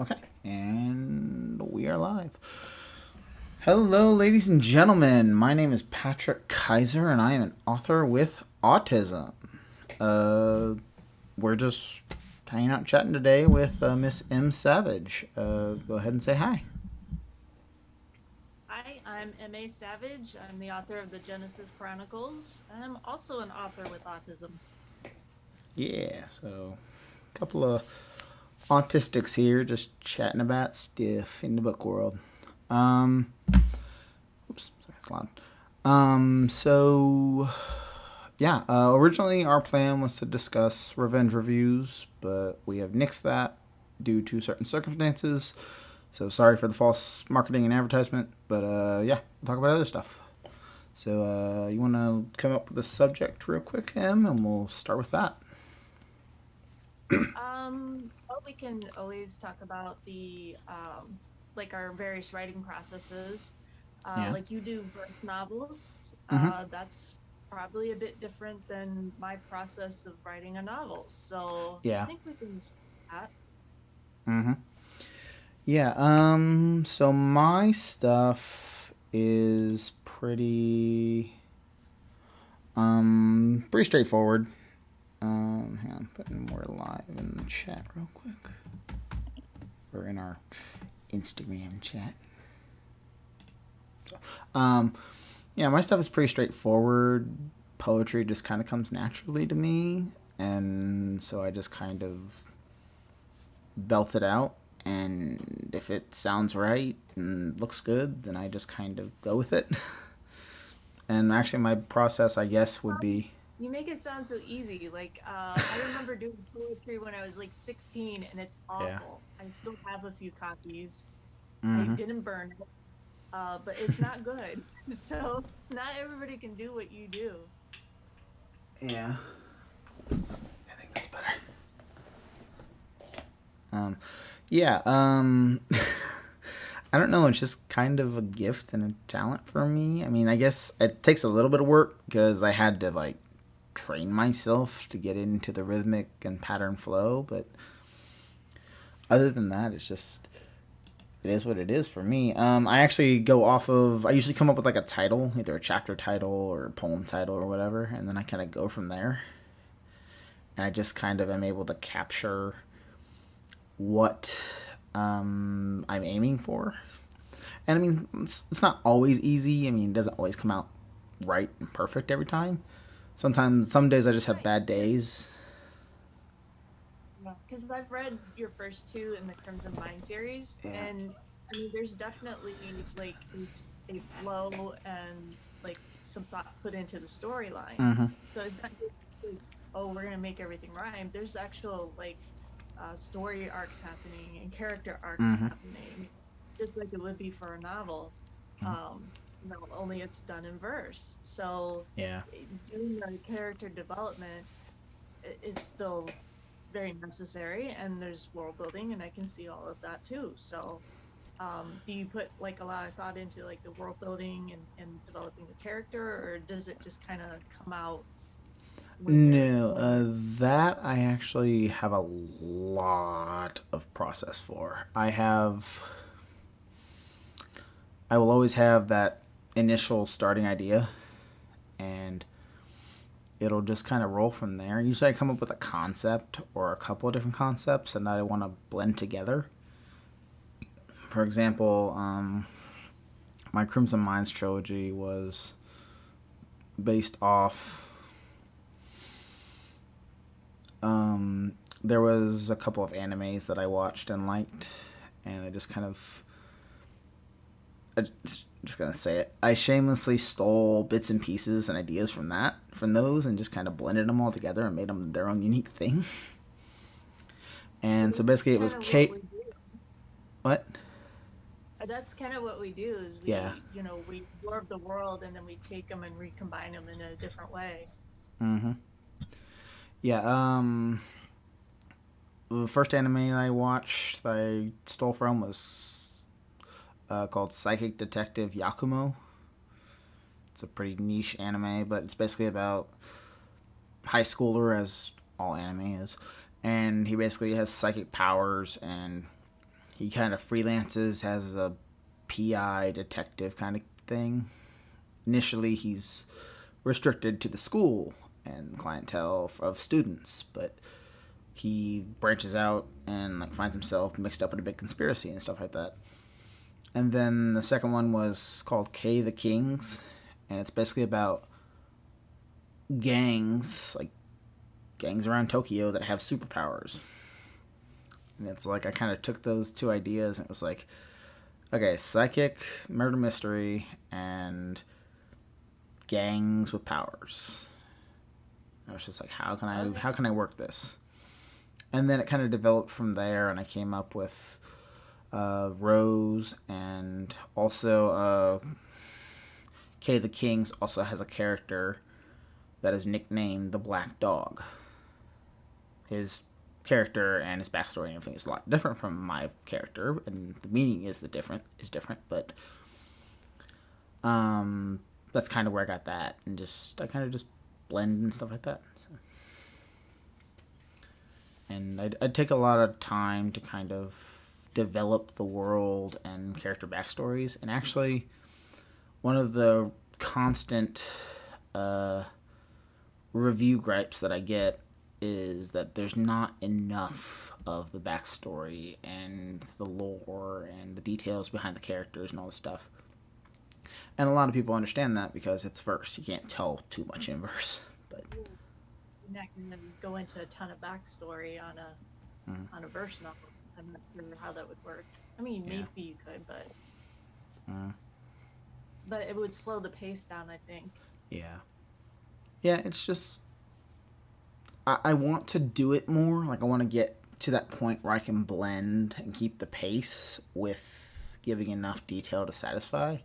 Okay, and we are live. Hello, ladies and gentlemen. My name is Patrick Kaiser, and I am an author with Autism. We're just hanging out and chatting today with Miss M. Savage. Go ahead and say hi. Hi, I'm M.A. Savage. I'm the author of the Genesis Chronicles, and I'm also an author with autism. Yeah, so a couple of autistics here just chatting about stuff in the book world. Um, oops, sorry, that's loud. So yeah, originally our plan was to discuss revenge reviews, but we have nixed that due to certain circumstances. So sorry for the false marketing and advertisement, but yeah, we'll talk about other stuff. So you want to come up with a subject real quick, Em, and we'll start with that. Well, we can always talk about the like our various writing processes. Yeah. Like you do birth novels. Mm-hmm. That's probably a bit different than my process of writing a novel. So I Yeah. think we can start. Mm-hmm. Yeah. So my stuff is pretty straightforward. Hang on, putting more live in the chat real quick, or in our Instagram chat. So, yeah, my stuff is pretty straightforward. Poetry just kind of comes naturally to me, and so I just kind of belt it out. And if it sounds right and looks good, then I just kind of go with it. And actually, my process, I guess, would be You make it sound so easy. Like, I remember doing poetry when I was like 16, and it's yeah. awful. I still have a few copies. I Mm-hmm. didn't burn it, but it's not good. So not everybody can do what you do. Yeah, I think that's better. Um, yeah. I don't know. It's just kind of a gift and a talent for me. I mean, I guess it takes a little bit of work because I had to like train myself to get into the rhythmic and pattern flow. But other than that, it's just it is what it is for me. I actually go off of. I usually come up with like a title, either a chapter title or a poem title or whatever, and then I kind of go from there. And I just kind of am able to capture what I'm aiming for. And I mean, it's not always easy. I mean, it doesn't always come out right and perfect every time. Sometimes, some days I just have Right. bad days. Yeah. Because I've read your first two in the Crimson Mind series, Yeah. and I mean, there's definitely like a flow and like some thought put into the storyline. Mm-hmm. So it's not just like, oh, we're gonna make everything rhyme. There's actual like story arcs happening and character arcs Mm-hmm. happening, just like it would be for a novel. Um, only it's done in verse. So Yeah. doing the character development is still very necessary, and there's world building, and I can see all of that too. So, do you put like a lot of thought into like the world building and developing the character, or does it just kind of come out No, when you're that I actually have a lot of process for. I will always have that initial starting idea, and it'll just kind of roll from there. Usually, I come up with a concept or a couple of different concepts, and that I want to blend together. For example, my Crimson Minds trilogy was based off. There was a couple of animes that I watched and liked, and I just kind of, I just gonna say it. I shamelessly stole bits and pieces and ideas from those, and just kind of blended them all together and made them their own unique thing. And so that's basically, it was kind of what Kate. we do. What? That's kind of what we do is Yeah. we absorb the world and then we take them and recombine them in a different way. Mm-hmm. Yeah. The first anime I watched that I stole from was called Psychic Detective Yakumo. It's a pretty niche anime, but it's basically about high schooler, as all anime is, and he basically has psychic powers, and he kind of freelances as a PI detective kind of thing. Initially, he's restricted to the school and clientele of students, but he branches out and like finds himself mixed up in a big conspiracy and stuff like that. And then the second one was called K the Kings, and it's basically about gangs, like gangs around Tokyo that have superpowers. And it's like I kind of took those two ideas and it was like, okay, psychic, murder mystery, and gangs with powers. I was just like, how can I work this? And then it kind of developed from there, and I came up with Rose, and also Kay the Kings also has a character that is nicknamed the Black Dog. His character and his backstory and everything is a lot different from my character, and the meaning is different, but that's kind of where I got that, and I kind of just blend and stuff like that. So. And I'd take a lot of time to kind of develop the world and character backstories. And actually, one of the constant review gripes that I get is that there's not enough of the backstory and the lore and the details behind the characters and all this stuff. And a lot of people understand that because it's verse. You can't tell too much in verse. But you're not going to go into a ton of backstory on a verse novel. I'm not sure how that would work. I mean, maybe you could, but it would slow the pace down, I think. Yeah. Yeah, it's just I want to do it more. Like I want to get to that point where I can blend and keep the pace with giving enough detail to satisfy.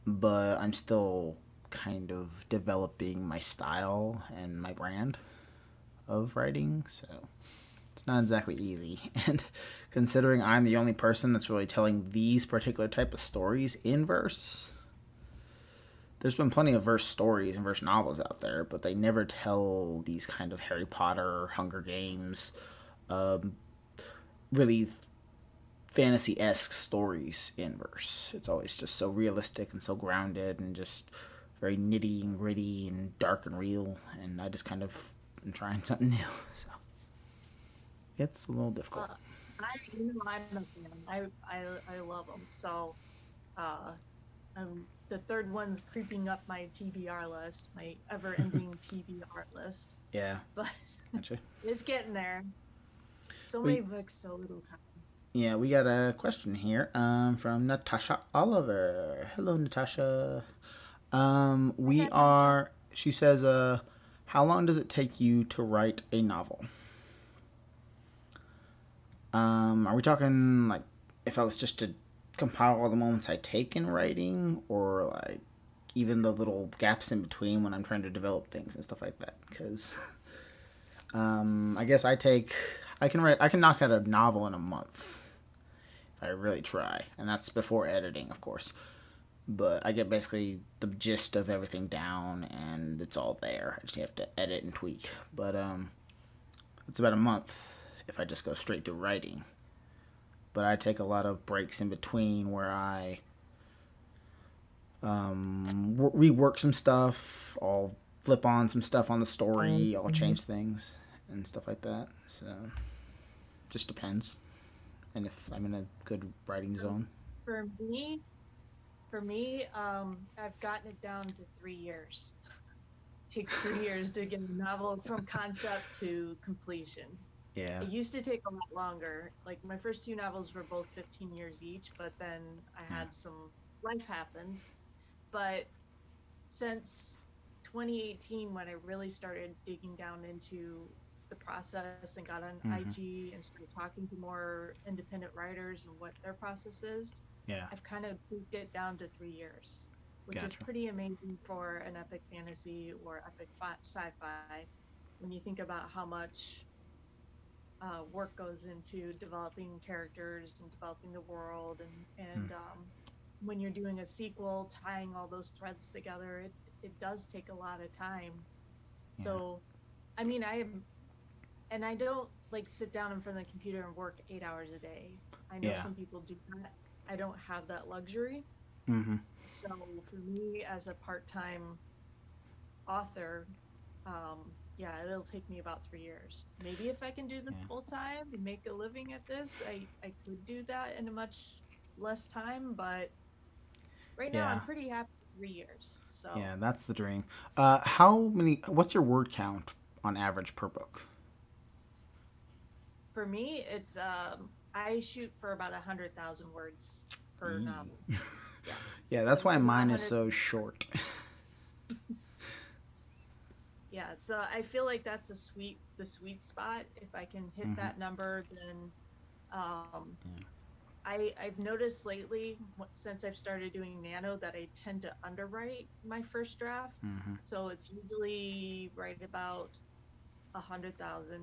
But I'm still kind of developing my style and my brand of writing, so it's not exactly easy. And considering I'm the only person that's really telling these particular type of stories in verse, there's been plenty of verse stories and verse novels out there, but they never tell these kind of Harry Potter, Hunger Games, really fantasy-esque stories in verse. It's always just so realistic and so grounded and just very nitty and gritty and dark and real, and I just kind of am trying something new, so it's a little difficult. I'm a fan. I love them. So, the third one's creeping up my TBR list, my ever-ending TBR list. Yeah, but gotcha. It's getting there. So many books, so little time. Yeah, we got a question here from Natasha Oliver. Hello, Natasha. She says, how long does it take you to write a novel? Are we talking, like, if I was just to compile all the moments I take in writing, or, like, even the little gaps in between when I'm trying to develop things and stuff like that? Because, I guess I can knock out a novel in a month. If I really try. And that's before editing, of course. But I get basically the gist of everything down, and it's all there. I just have to edit and tweak. But it's about a month if I just go straight through writing. But I take a lot of breaks in between where I rework some stuff. I'll flip on some stuff on the story. I'll change things and stuff like that. So, just depends. And if I'm in a good writing zone. For me, I've gotten it down to 3 years. It takes 3 years to get a novel from concept to completion. Yeah. It used to take a lot longer. Like my first 2 novels were both 15 years each, but then I had some life happens. But since 2018, when I really started digging down into the process and got on IG and started talking to more independent writers and what their process is, I've kind of tweaked it down to 3 years, which is pretty amazing for an epic fantasy or epic sci-fi when you think about how much work goes into developing characters and developing the world, and when you're doing a sequel, tying all those threads together, it does take a lot of time. So, I mean, I don't like sit down in front of the computer and work 8 hours a day. I know Yeah. some people do that. I don't have that luxury. Mm-hmm. So for me as a part-time author, yeah, it'll take me about 3 years. Maybe if I can do this Yeah. full time and make a living at this, I could do that in a much less time. But right now, Yeah. I'm pretty happy with 3 years. So Yeah. That's the dream. What's your word count on average per book? for me, it's I shoot for about 100,000 words per Eee. novel. Yeah. Yeah, So that's why anything about mine is 100. so short. Yeah, so I feel like that's the sweet spot. If I can hit Mm-hmm. that number, then um, Yeah. I've noticed lately since I've started doing nano that I tend to underwrite my first draft. Mm-hmm. So it's usually right about 100,000,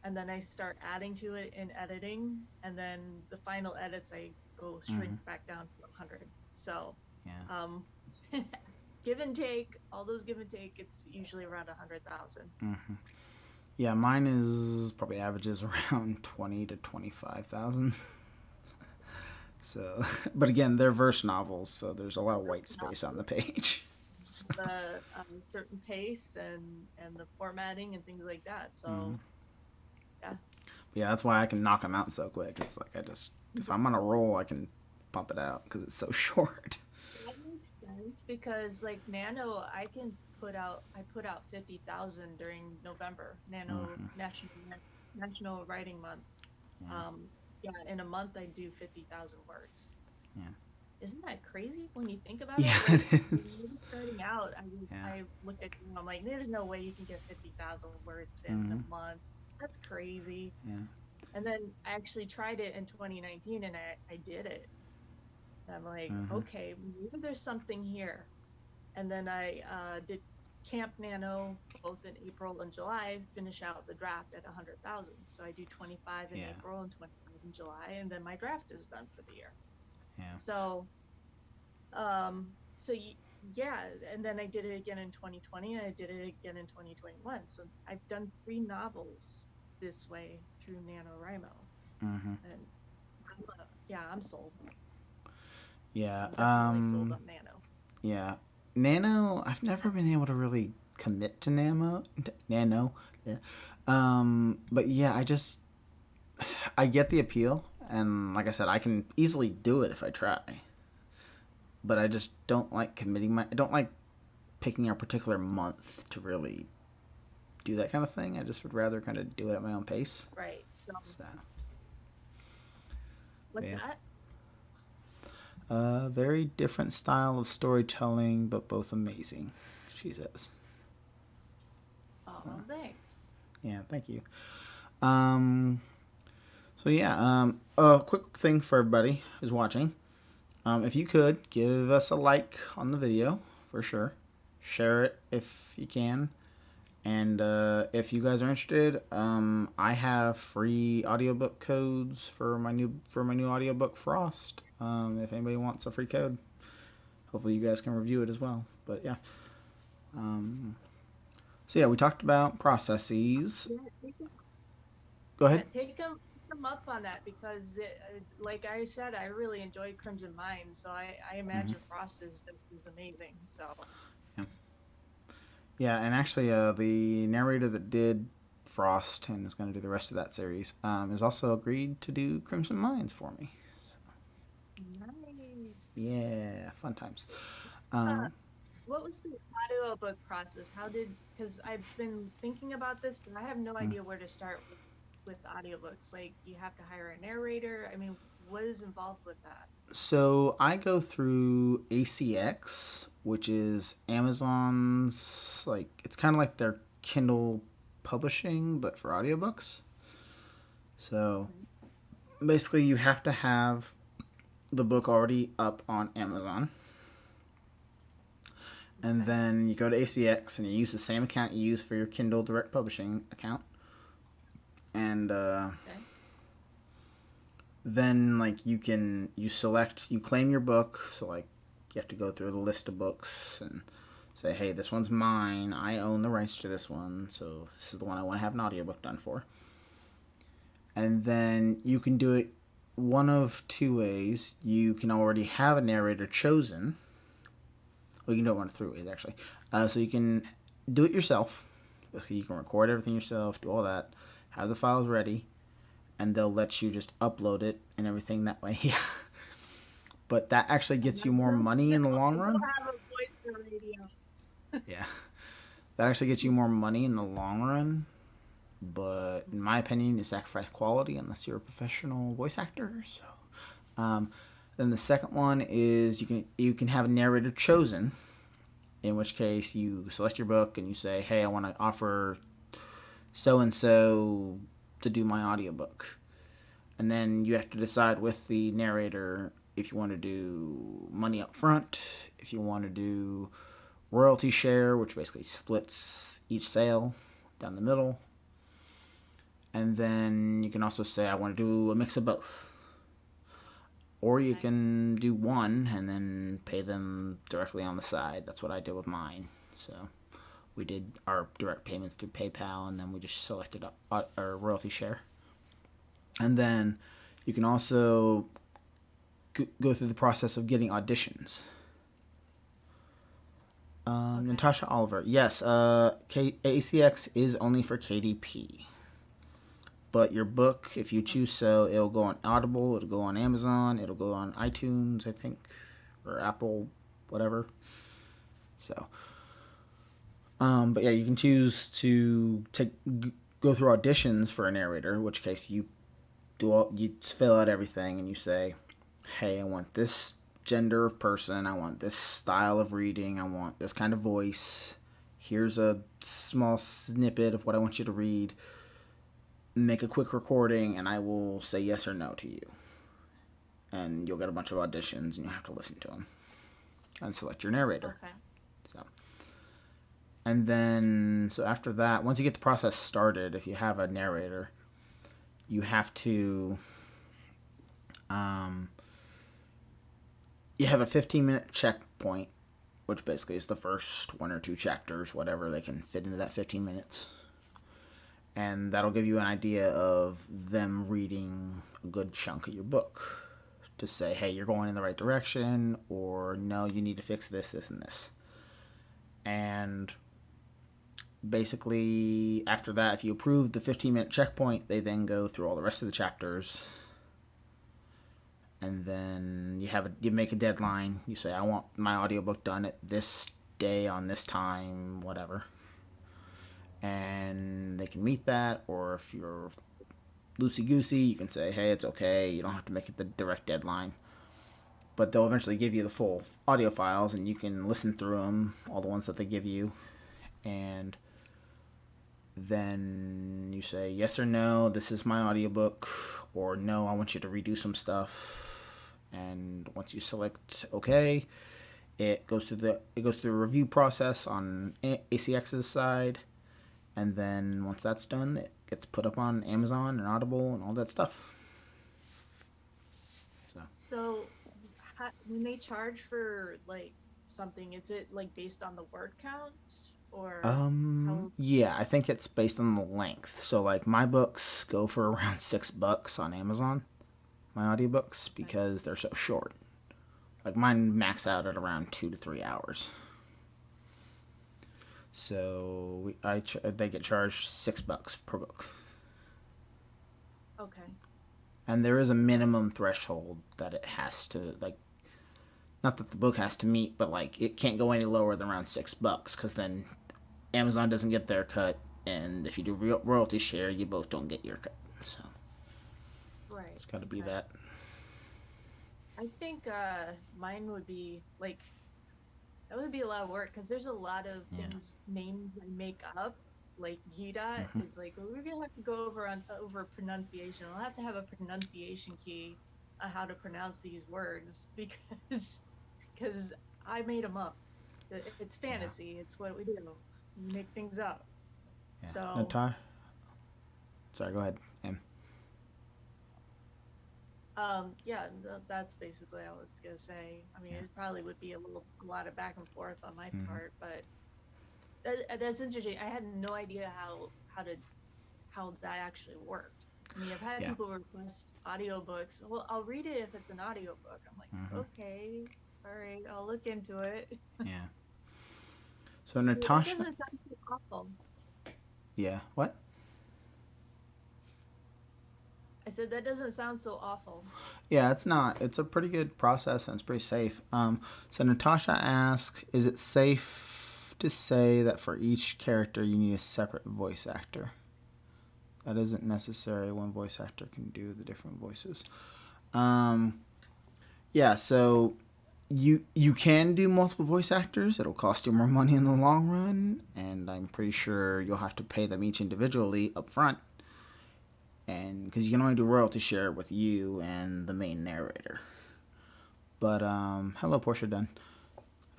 and then I start adding to it in editing, and then the final edits I go Mm-hmm. shrink back down to 100. So Yeah. um, give and take, all those give and take, it's usually around 100,000. Mm-hmm. Yeah, mine is probably averages around 20 to 25,000. So, but again, they're verse novels, so there's a lot of white space on the page. The certain pace and the formatting and things like that. Mm-hmm. So yeah, Yeah, that's why I can knock them out so quick. It's like if I'm on a roll, I can pump it out because it's so short. that makes sense because like Nano, I put out 50,000 during November, Nano Mm-hmm. National Writing Month. Yeah, Um, yeah, in a month I do 50,000 words. yeah, Isn't that crazy when you think about yeah. it? Like It when is. I was starting out, Yeah. I looked at you, I'm like, there's no way you can get 50,000 words in Mm-hmm. a month. That's crazy. Yeah. And then I actually tried it in 2019 and I did it. And I'm like, Mm-hmm. okay, maybe there's something here. And then I did Camp Nano both in April and July, finish out the draft at 100,000. So I do 25 in Yeah. April and 25 in July, and then my draft is done for the year. Yeah. So so yeah, and then I did it again in 2020 and I did it again in 2021. So I've done 3 novels this way through NaNoWriMo. Mm-hmm. And yeah, I'm sold. Yeah. I'm definitely sold on Nano. Yeah. Nano. I've never been able to really commit to Nano. Yeah. But yeah, I get the appeal, and like I said, I can easily do it if I try. But I just don't like committing I don't like picking a particular month to really do that kind of thing. I just would rather kind of do it at my own pace. Right. So So, what's yeah. that? Very different style of storytelling, but both amazing, she says. Oh, So, thanks. yeah, thank you. Um, so yeah, a quick thing for everybody who's watching. If you could give us a like on the video for sure, share it if you can, and if you guys are interested, I have free audiobook codes for my new audiobook Frost. If anybody wants a free code, hopefully you guys can review it as well. But yeah, so yeah, we talked about processes. Yeah, take them, Go yeah, ahead. take them up on that because, like I said, I really enjoyed Crimson Mine, so I Mm-hmm. imagine Frost is just as amazing. So Yeah. Yeah, and actually, the narrator that did Frost and is going to do the rest of that series has also agreed to do Crimson Mines for me. nice. Yeah, fun times. Uh, Um, what was the audiobook process? Because I've been thinking about this, but I have no mm. idea where to start with audiobooks. Like, you have to hire a narrator. I mean, what is involved with that? so I go through ACX, which is Amazon's, like, it's kind of like their Kindle publishing, but for audiobooks. So Mhm. basically, you have to have the book already up on Amazon. And Okay. then you go to ACX and you use the same account you use for your Kindle Direct Publishing account. And Okay. then like you claim your book. So like you have to go through the list of books and say, hey, this one's mine. I own the rights to this one. So this is the one I want to have an audiobook done for. And then you can do it one of two ways. You can already have a narrator chosen. Well, you can do it one of three ways, actually. So you can do it yourself. You can record everything yourself, do all that, have the files ready, and they'll let you just upload it and everything that way. Yeah. But that actually gets you more money in the long I run. have a voice for radio. Yeah. That actually gets you more money in the long run. But in my opinion, you sacrifice quality unless you're a professional voice actor. So, then the second one is you can have a narrator chosen, in which case you select your book and you say, hey, I want to offer so and so to do my audiobook. And then you have to decide with the narrator if you want to do money up front, if you want to do royalty share, which basically splits each sale down the middle. And then you can also say, I want to do a mix of both. Or you can do one and then pay them directly on the side. That's what I did with mine. So we did our direct payments through PayPal, and then we just selected our royalty share. And then you can also go through the process of getting auditions. Natasha Oliver. Yes, ACX is only for KDP. But your book, if you choose so, it'll go on Audible, it'll go on Amazon, it'll go on iTunes, I think, or Apple, whatever. So, but yeah, you can choose to go through auditions for a narrator, in which case you fill out everything and you say, hey, I want this gender of person, I want this style of reading, I want this kind of voice. Here's a small snippet of what I want you to read. Make a quick recording, and I will say yes or no to you. And you'll get a bunch of auditions, and you'll have to listen to them and select your narrator. Okay. And then, so after that, once you get the process started, if you have a narrator, you have to, you have a 15-minute checkpoint, which basically is the first one or two chapters, whatever they can fit into that 15 minutes. And that'll give you an idea of them reading a good chunk of your book to say, hey, you're going in the right direction, or no, you need to fix this, this, and this. And basically, after that, if you approve the 15-minute checkpoint, they then go through all the rest of the chapters. And then you make a deadline. You say, I want my audiobook done at this day on this time, whatever. And they can meet that, or if you're loosey-goosey, you can say, hey, it's okay, you don't have to make it the direct deadline. But they'll eventually give you the full audio files, and you can listen through them, all the ones that they give you, and then you say, yes or no, this is my audiobook, or no, I want you to redo some stuff. And once you select okay, it goes through the review process on ACX's side. And then once that's done, it gets put up on Amazon and Audible and all that stuff. So when they charge for like something, is it like based on the word count or how? Yeah, I think it's based on the length. So like my books go for around $6 on Amazon, my audiobooks, because they're so short. Like mine max out at around 2 to 3 hours. So they get charged $6 per book. Okay. And there is a minimum threshold that it has to, like, not that the book has to meet, but like it can't go any lower than around $6, because then Amazon doesn't get their cut, and if you do royalty share, you both don't get your cut. So Right. It's got to be that. I think mine would be like, that would be a lot of work because there's a lot of things, names I make up. Like Gita is like, well, we're gonna have to go over pronunciation. I'll have to have a pronunciation key on how to pronounce these words because I made them up. It's fantasy. It's what we do. We make things up. Yeah. So. Natar? Sorry, go ahead. Yeah, that's basically what I was gonna say. I mean, it probably would be a lot of back and forth on my part, but that's interesting. I had no idea how that actually worked. I mean, I've had Yeah. people request audiobooks. Well, I'll read it if it's an audiobook. I'm like, Hmm. okay, all right, I'll look into it. Yeah. So Well, that Natasha. doesn't sound so awful. Yeah. What? I said that doesn't sound so awful. Yeah, it's not. It's a pretty good process and it's pretty safe. So Natasha asks, is it safe to say that for each character you need a separate voice actor? That isn't necessary. One voice actor can do the different voices. Um, yeah, so you can do multiple voice actors. It'll cost you more money in the long run, and I'm pretty sure you'll have to pay them each individually up front. And because you can only do royalty share with you and the main narrator. But hello, Portia Dunn.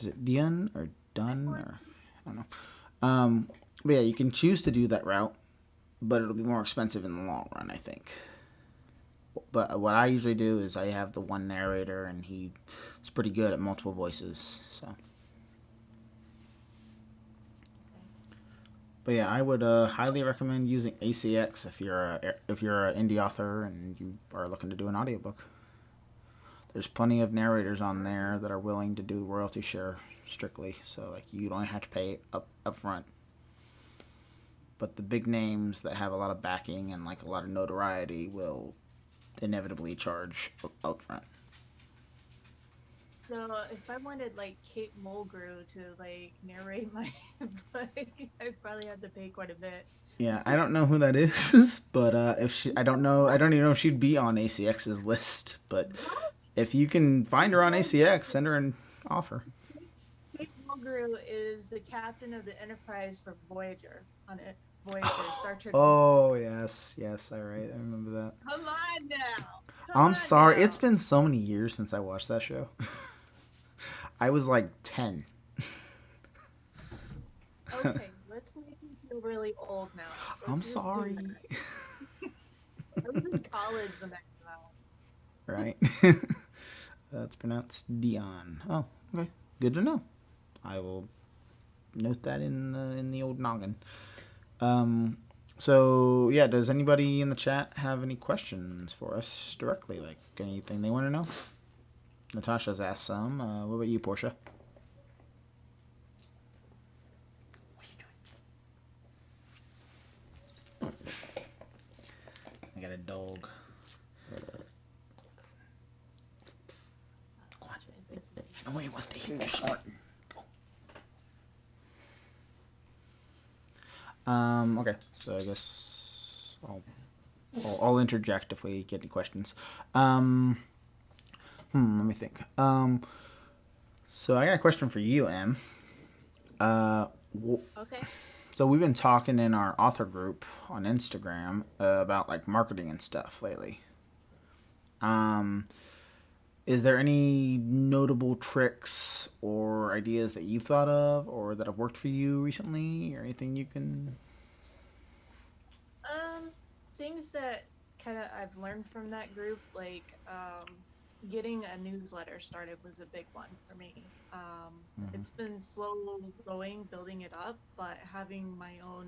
Is it Dion or Dunn or I don't know. But yeah, you can choose to do that route, but it'll be more expensive in the long run, I think. But what I usually do is I have the one narrator, and he's pretty good at multiple voices. So, Okay. but yeah, I would highly recommend using ACX if you're an indie author and you are looking to do an audiobook. There's plenty of narrators on there that are willing to do royalty share strictly, so like you don't have to pay up front. But the big names that have a lot of backing and like a lot of notoriety will inevitably charge up front. So if I wanted like Kate Mulgrew to like narrate my book, I'd probably have to pay quite a bit. Yeah, I don't know who that is, but if she, I don't know, I don't even know if she'd be on ACX's list. But What? if you can find her on No, ACX, send her an offer. Kate Mulgrew is the captain of the Enterprise for Voyager on it. Voyager, Star Trek. Oh yes, yes, all right, I remember that. Come on now. Come I'm on sorry, it's now. been so many years since I watched that show. I was like 10. Okay, let's make me feel really old now. I'm Let's just do sorry. that. I was in college when that came out. Right? It's pronounced Dion. Oh, okay, good to know. I will note that in the old noggin. Um, so yeah, does anybody in the chat have any questions for us directly? Like anything they want to know? Natasha's asked some. What about you, Portia? I got a dog. No way he wants to hear you snorting. Okay, so I guess I'll interject if we get any questions. Let me think. So I got a question for you, Em. Uh, Okay. so we've been talking in our author group on Instagram about like marketing and stuff lately. Um, is there any notable tricks or ideas that you've thought of or that have worked for you recently, or anything you can? Um, Things that kind of I've learned from that group, like getting a newsletter started was a big one for me. Mm-hmm. It's been slow going, building it up, but having my own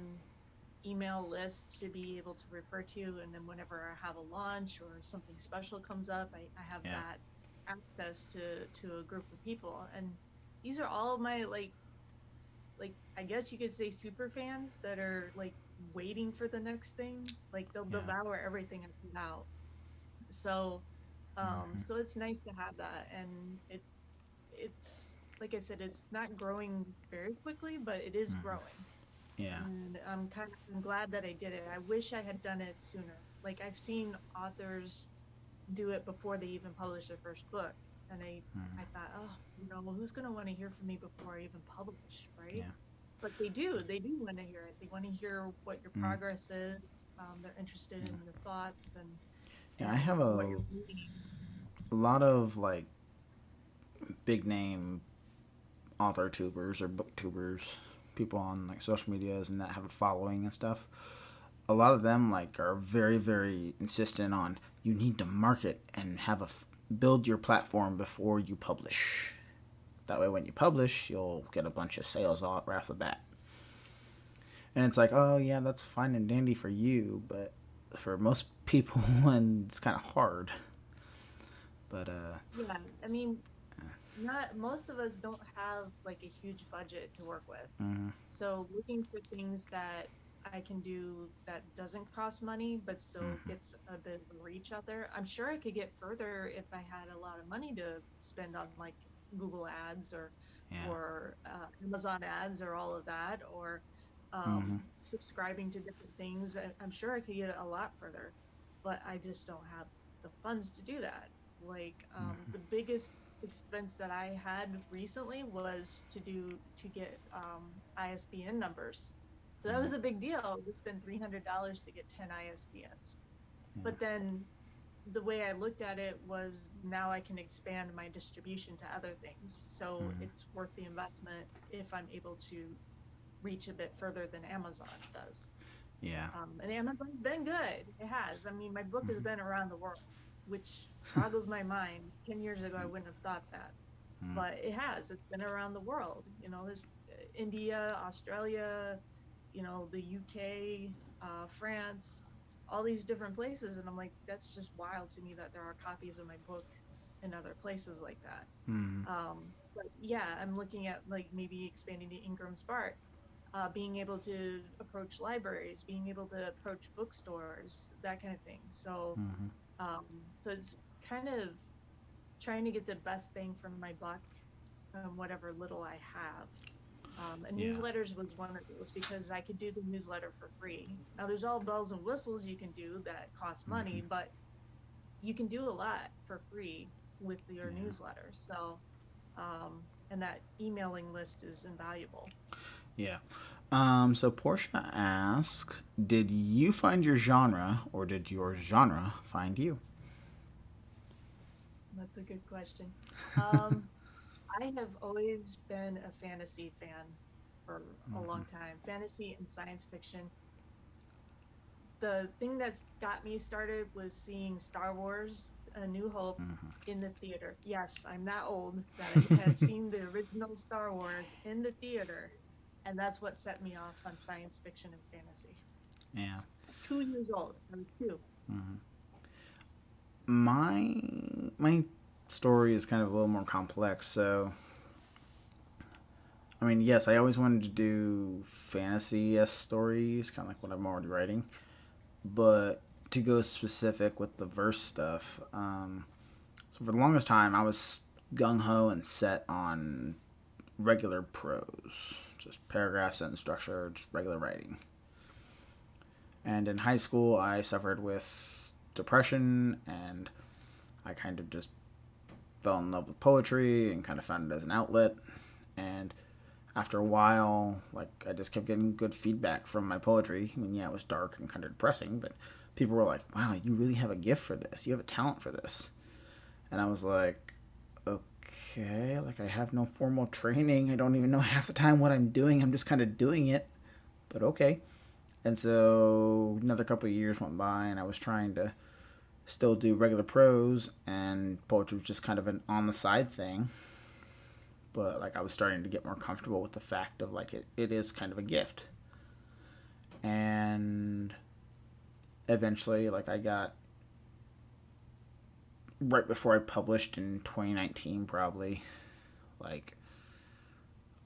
email list to be able to refer to, and then whenever I have a launch or something special comes up, I have Yeah. that access to a group of people. And these are all my like I guess you could say super fans that are like waiting for the next thing. Like they'll Yeah. devour everything I put out. So Mm-hmm. so it's nice to have that, and it's like I said, it's not growing very quickly, but it is Mm-hmm. growing. Yeah. And I'm glad that I did it. I wish I had done it sooner. Like I've seen authors do it before they even publish their first book. And Mm-hmm. I thought, oh, well, who's going to want to hear from me before I even publish, right? Yeah. But they do want to hear it. They want to hear what your Mm-hmm. progress is. They're interested in your thoughts Yeah, I and have what you're reading. a lot of like big name author tubers or booktubers, people on like social medias and that have a following and stuff. A lot of them like are very insistent on you need to market and build your platform before you publish. That way, when you publish, you'll get a bunch of sales right off the bat. And it's like, oh yeah, that's fine and dandy for you, but for most people, and it's kind of hard. But Yeah, I mean, not most of us don't have like a huge budget to work with. mm, So looking for things that I can do that doesn't cost money but still mm, gets a bit of reach out there. I'm sure I could get further if I had a lot of money to spend on like Google ads yeah, or Amazon ads or all of that, or mm-hmm, subscribing to different things. I'm sure I could get a lot further, but I just don't have the funds to do that. Like the biggest expense that I had recently was to get ISBN numbers. So that mm, was a big deal. We spent $300 to get 10 ISBNs. yeah, But then the way I looked at it was now I can expand my distribution to other things. So mm, it's worth the investment if I'm able to reach a bit further than Amazon does. yeah, And Amazon's been good. It has. I mean, my book has mm-hmm, been around the world, which boggles my mind. 10 years ago, I wouldn't have thought that. mm, But it has. It's been around the world. You know, there's India, Australia, you know, the UK, France, all these different places. And I'm like, that's just wild to me that there are copies of my book in other places like that. mm, But yeah, I'm looking at like maybe expanding to Ingram Spark, being able to approach libraries, being able to approach bookstores, that kind of thing. mm-hmm, Um, so it's kind of trying to get the best bang for my buck from whatever little I have. And yeah, newsletters was one of those because I could do the newsletter for free. Now there's all bells and whistles you can do that cost mm-hmm, money, but you can do a lot for free with your yeah, newsletter. So, and that emailing list is invaluable. yeah. So Portia asks, did you find your genre, or did your genre find you? That's a good question. Um, I have always been a fantasy fan for a Mm-hmm, long time. Fantasy and science fiction. The thing that's got me started was seeing Star Wars A New Hope in the theater. Yes, I'm that old that I had mm-hmm. seen the original Star Wars in the theater, and that's what set me off on science fiction and fantasy. Yeah. 2 years old. I was two. Mm-hmm. My my story is kind of a little more complex. So, I mean, yes, I always wanted to do fantasy stories, kind of like what I'm already writing. But to go specific with the verse stuff, so for the longest time, I was gung ho and set on regular prose, just paragraph, sentence structure, just regular writing. And in high school, I suffered with depression, and I kind of just fell in love with poetry and kind of found it as an outlet. And after a while, like, I just kept getting good feedback from my poetry. I mean, yeah, it was dark and kind of depressing, but people were like, "Wow, you really have a gift for this. You have a talent for this." And I was like, "Okay, like, I have no formal training. I don't even know half the time what I'm doing. I'm just kind of doing it." But okay. And so another couple of years went by, and I was trying to still do regular prose, and poetry was just kind of an on the side thing. But like, I was starting to get more comfortable with the fact of like, it is kind of a gift. And eventually, like, I got right before I published in 2019, probably, like,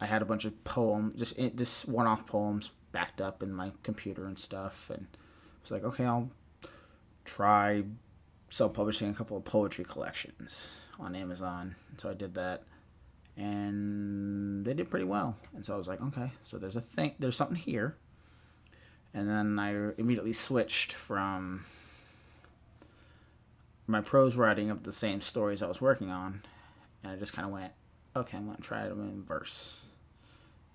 I had a bunch of poems, just one off poems backed up in my computer and stuff, and I was like, okay, I'll try self publishing a couple of poetry collections on Amazon. And so I did that, and they did pretty well. And so I was like, okay, so there's something here. And then I immediately switched from my prose writing of the same stories I was working on, and I just kind of went, okay, I'm going to try it in verse,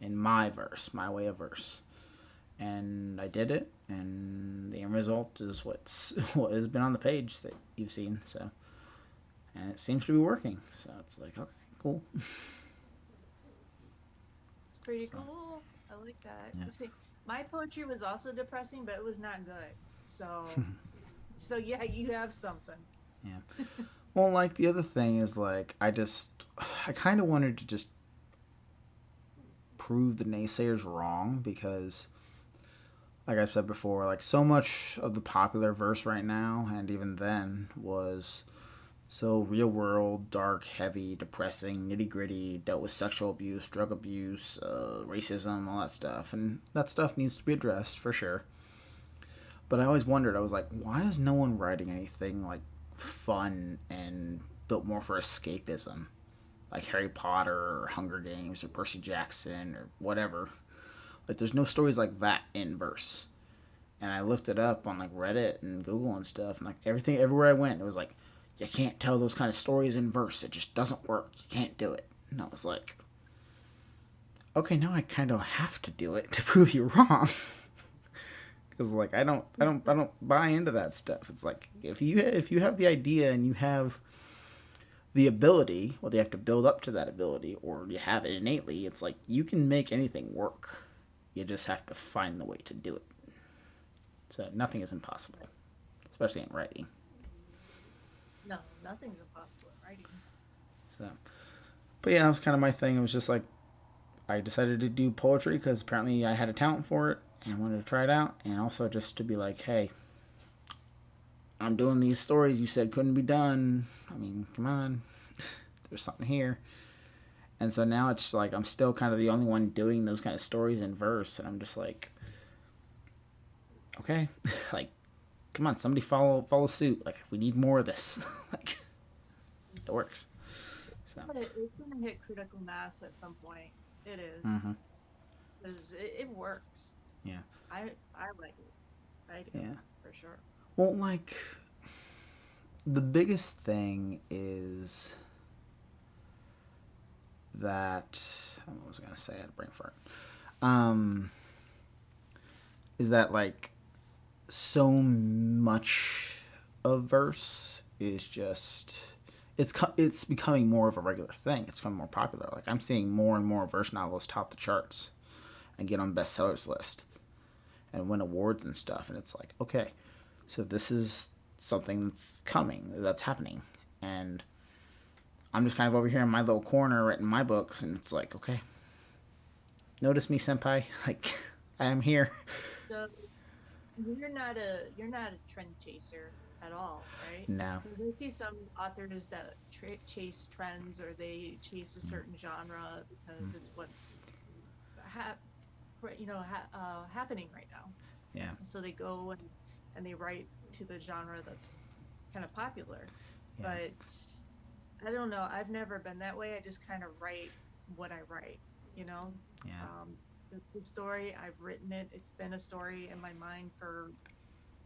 in my verse, my way of verse. And I did it, and the end result is what has been on the page that you've seen. So, and it seems to be working. So it's like, okay, cool. It's pretty So cool. I like that. yeah, See, my poetry was also depressing, but it was not good. So yeah, you have something. yeah. Well, like, the other thing is, like, I kind of wanted to just prove the naysayers wrong, because like I said before, like so much of the popular verse right now, and even then, was so real world, dark, heavy, depressing, nitty gritty, dealt with sexual abuse, drug abuse, racism, all that stuff. And that stuff needs to be addressed for sure. But I always wondered, I was like, why is no one writing anything like fun and built more for escapism? Like Harry Potter or Hunger Games or Percy Jackson or whatever. Like there's no stories like that in verse. And I looked it up on like Reddit and Google and stuff, and like everything, everywhere I went, it was like, you can't tell those kind of stories in verse. It just doesn't work. You can't do it. And I was like, okay, now I kind of have to do it to prove you wrong. Because like I don't buy into that stuff. It's like if you have the idea and you have the ability, well, you have to build up to that ability, or you have it innately. It's like you can make anything work. You just have to find the way to do it. So nothing is impossible, especially in writing. No, nothing's impossible in writing. So, but yeah, that was kind of my thing. It was just like I decided to do poetry because apparently I had a talent for it and wanted to try it out, and also just to be like, hey, I'm doing these stories you said couldn't be done. I mean, come on, there's something here. And so now it's like I'm still kind of the only one doing those kind of stories in verse, and I'm just like, okay, like, come on, somebody follow suit. Like, we need more of this. Like, it works. So, But it's gonna hit critical mass at some point. It is. mm-hmm. Because it works. Yeah, I like it. I do, yeah. for sure. Well, like, the biggest thing is that what was I gonna say? I had a brain fart. Um, is that like so much of verse is just it's becoming more of a regular thing. It's becoming more popular. Like I'm seeing more and more verse novels top the charts and get on bestsellers list and win awards and stuff. And it's like, okay, so this is something that's coming, that's happening, and I'm just kind of over here in my little corner writing my books, and it's like, okay, notice me, senpai. Like I am here. So you're not a trend chaser at all, right? No. Because I see some authors that chase trends or they chase a certain genre because it's what's hap- happening right now. Yeah. So they go and they write to the genre that's kind of popular. Yeah. But I don't know. I've never been that way. I just kind of write what I write, you know? Yeah. It's the story. I've written it. It's been a story in my mind for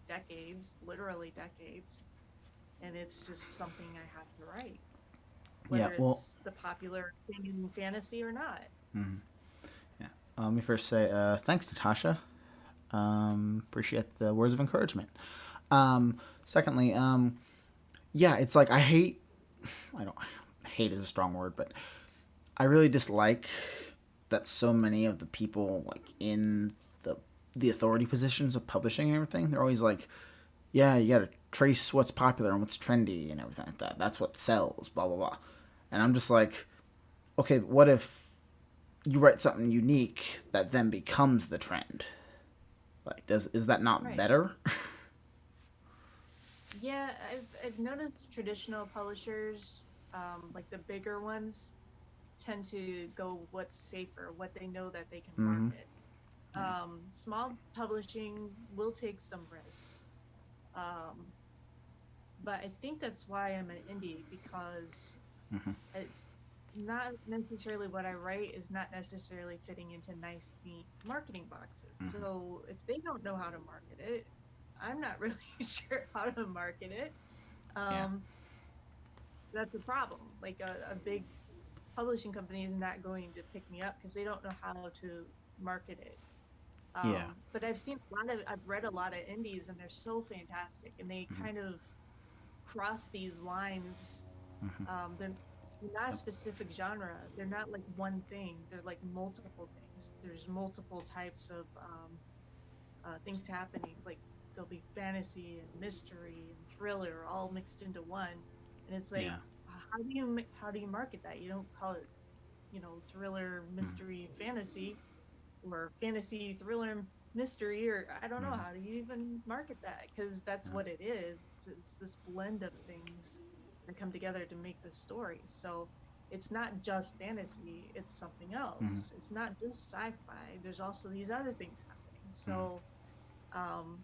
decades, literally decades. And it's just something I have to write, Yeah. whether Well. it's the popular thing in fantasy or not. Mm, yeah. Let me first say thanks, Natasha. Appreciate the words of encouragement. Secondly, yeah, it's like I hate. I don't hate is a strong word, but I really dislike that so many of the people like in the authority positions of publishing and everything, they're always like, yeah, you got to trace what's popular and what's trendy and everything like that. That's what sells, blah blah blah. And I'm just like, okay, what if you write something unique that then becomes the trend? Like, is that not Right. better? Yeah, I've noticed traditional publishers, like the bigger ones, tend to go what's safer, what they know that they can Mm-hmm. market. Small publishing will take some risks. Um, but I think that's why I'm an indie because Mm-hmm. it's not necessarily what I write is not necessarily fitting into nice, neat marketing boxes. Mm-hmm. So if they don't know how to market it, I'm not really sure how to market it. Yeah. Um, that's a problem. Like a big publishing company is not going to pick me up because they don't know how to market it. Yeah. But I've read a lot of indies and they're so fantastic and they Mm-hmm. kind of cross these lines. Mm-hmm. They're not a specific genre. They're not like one thing. They're like multiple things. There's multiple types of things happening. Like there'll be fantasy and mystery and thriller all mixed into one. And it's like, Yeah. how do you market that? You don't call it, thriller, Mm-hmm. mystery, fantasy, or fantasy, thriller, mystery, or I don't know, Mm-hmm. how do you even market that? Because that's what it is. It's this blend of things that come together to make this story. So it's not just fantasy, it's something Mm-hmm. else. It's not just sci-fi. There's also these other things happening. Mm-hmm. So um,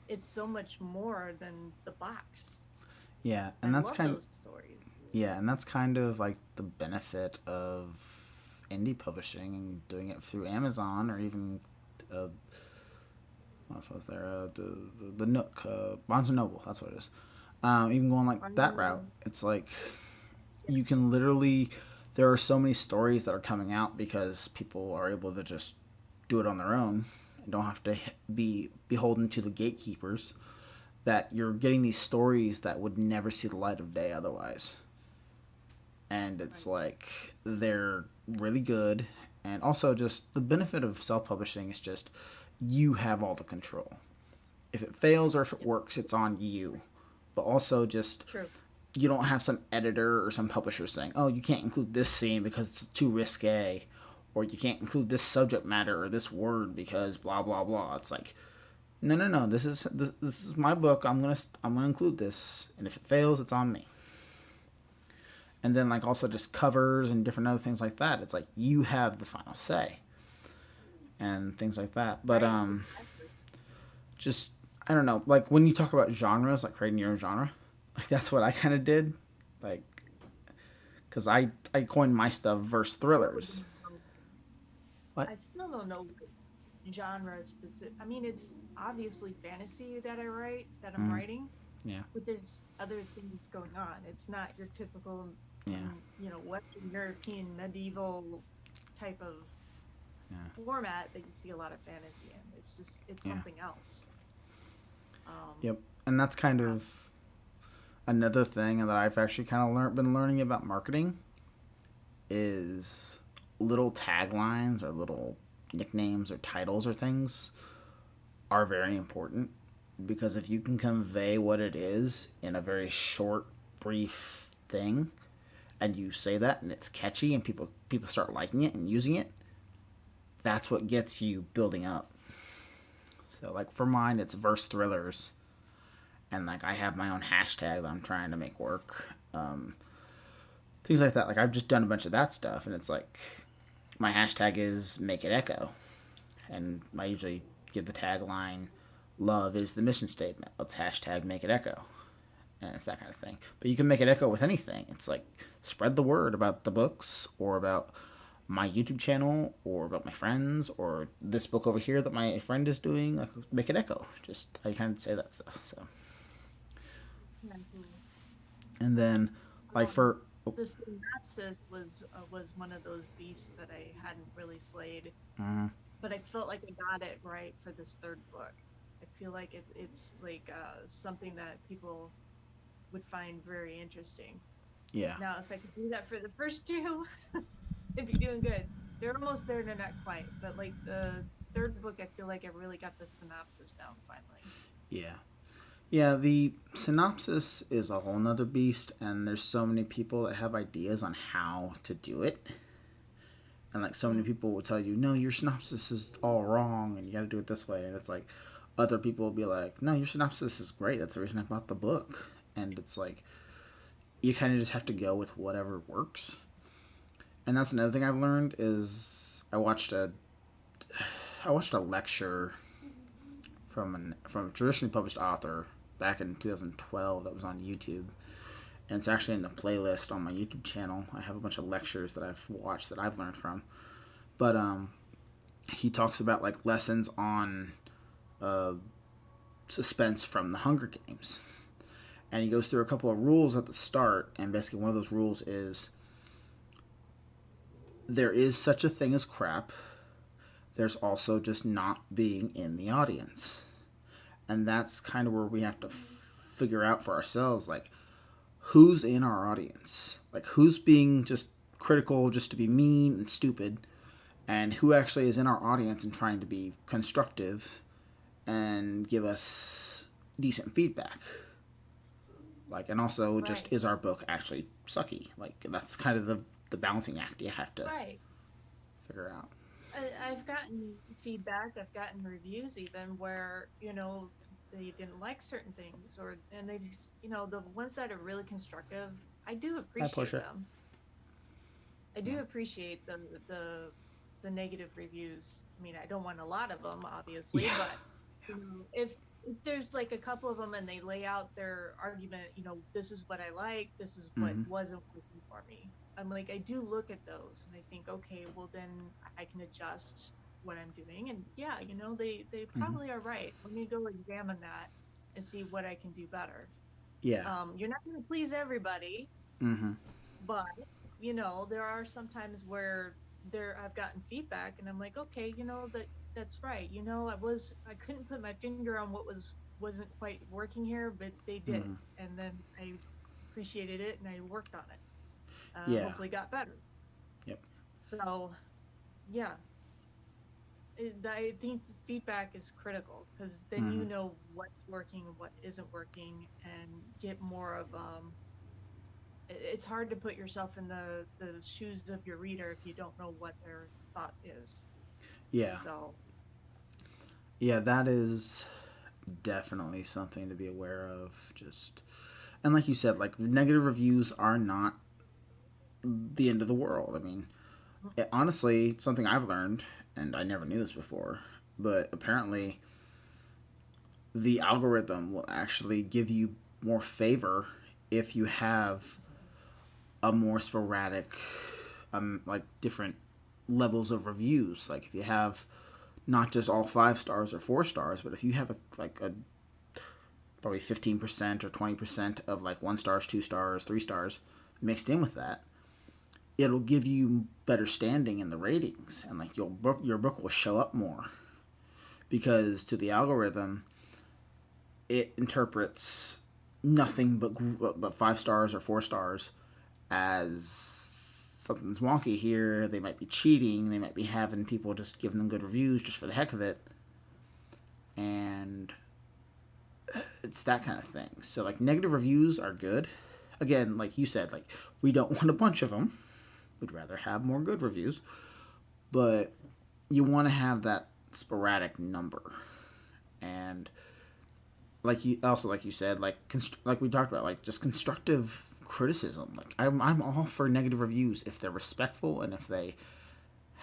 it's so much more than the box. Yeah, I and love those stories. that's kind of like the benefit of indie publishing and doing it through Amazon or even uh, what was there the Nook, Barnes and Noble. That's what it is. Even going like that route, Um, it's like yeah, you can literally. There are so many stories that are coming out because people are able to just do it on their own and don't have to be beholden to the gatekeepers. That you're getting these stories that would never see the light of day otherwise. And it's right. like they're really good. And also, just the benefit of self publishing is just you have all the control. If it fails or if it Yep, works, it's on you. But also, just true. you don't have some editor or some publisher saying, oh, you can't include this scene because it's too risque, or you can't include this subject matter or this word because blah blah blah. It's like, no, no, no. This is my book. I'm gonna include this, and if it fails, it's on me. And then like also just covers and different other things like that. It's like you have the final say and things like that. But Right, exactly. just I don't know. Like when you talk about genres, like creating your own genre, like that's what I kind of did. Like because I coined my stuff verse Still thrillers. don't know. What? I still don't know genre specific. I mean, it's obviously fantasy that I'm Mm, writing, yeah, but there's other things going on. It's not your typical, yeah, Western European medieval type of yeah, format that you see a lot of fantasy in. It's yeah. something else. Um, Yep. And that's kind yeah, of another thing that I've actually kind of been learning about marketing is little taglines or little nicknames or titles or things are very important because if you can convey what it is in a very short, brief thing, and you say that and it's catchy and people start liking it and using it, that's what gets you building up. So like for mine, it's verse thrillers, and like I have my own hashtag that I'm trying to make work. Things like that. Like I've just done a bunch of that stuff, and it's like my hashtag is make it echo, and I usually give the tagline, "Love is the mission statement." Let's hashtag make it echo, and it's that kind of thing. But you can make it echo with anything. It's like spread the word about the books or about my YouTube channel or about my friends or this book over here that my friend is doing. Like make it echo. Just I kind of say that stuff. So yeah, cool. and then like Um, for oh, the synopsis was one of those beasts that I hadn't really slayed, mm, but I felt like I got it right for this third book. I feel like it's like something that people would find very interesting. yeah, Now, if I could do that for the first two, it'd be doing good. They're almost there, they're not quite, but like the third book, I feel like I really got the synopsis down finally. yeah. Yeah, the synopsis is a whole nother beast, and there's so many people that have ideas on how to do it. And like so many Mm, people will tell you, no, your synopsis is all wrong, and you got to do it this way. And it's like, other people will be like, no, your synopsis is great. That's the reason I bought the book. And it's like, you kind of just have to go with whatever works. And that's another thing I've learned is I watched a lecture from a traditionally published author back in 2012 that was on YouTube, and it's actually in the playlist on my YouTube channel. I have a bunch of lectures that I've watched that I've learned from. But he talks about like lessons on uh, suspense from the Hunger Games, and he goes through a couple of rules at the start. And basically, one of those rules is there is such a thing as crap. There's also just not being in the audience, and that's kind of where we have to figure out for ourselves, like who's in our audience, like who's being just critical just to be mean and stupid, and who actually is in our audience and trying to be constructive and give us decent feedback. Like, and also just right, is our book actually sucky? Like, that's kind of the balancing act you have to right. figure out. I've gotten feedback, I've gotten reviews even where, they didn't like certain things and they just, the ones that are really constructive, I do I push appreciate it. them. I Yeah. do appreciate the negative reviews. I mean, I don't want a lot of them, obviously, Yeah. but if there's like a couple of them and they lay out their argument, this is what I like, this is what Mm-hmm. wasn't working for me. I'm like, I do look at those and I think, okay, well then I can adjust what I'm doing. And yeah, they Mm-hmm. probably are right. Let me go examine that and see what I can do better. Yeah. You're not going to please everybody, Mm-hmm. but there are some times where I've gotten feedback and I'm like, okay, that's right. I couldn't put my finger on what wasn't quite working here, but they did. Mm-hmm. And then I appreciated it and I worked on it. Yeah. Hopefully got better. Yep. So yeah, I think the feedback is critical because then Mm-hmm. you know what's working and what isn't working and get more of it's hard to put yourself in the shoes of your reader if you don't know what their thought is. Yeah. So Yeah, that is definitely something to be aware of. Just and like you said, like negative reviews are not the end of the world. I mean, honestly, something I've learned, and I never knew this before, but apparently the algorithm will actually give you more favor if you have a more sporadic, like different levels of reviews. Like if you have not just all 5 stars or 4 stars, but if you have a probably 15% or 20% of like 1 stars, 2 stars, 3 stars mixed in with that, it'll give you better standing in the ratings, and like your book will show up more because to the algorithm, it interprets nothing but 5 stars or 4 stars as something's wonky here. They might be cheating. They might be having people just giving them good reviews just for the heck of it, and it's that kind of thing. So like negative reviews are good. Again, like you said, like we don't want a bunch of them. We'd rather have more good reviews, but you want to have that sporadic number. And like you said, like we talked about, like just constructive criticism. Like I'm all for negative reviews if they're respectful and if they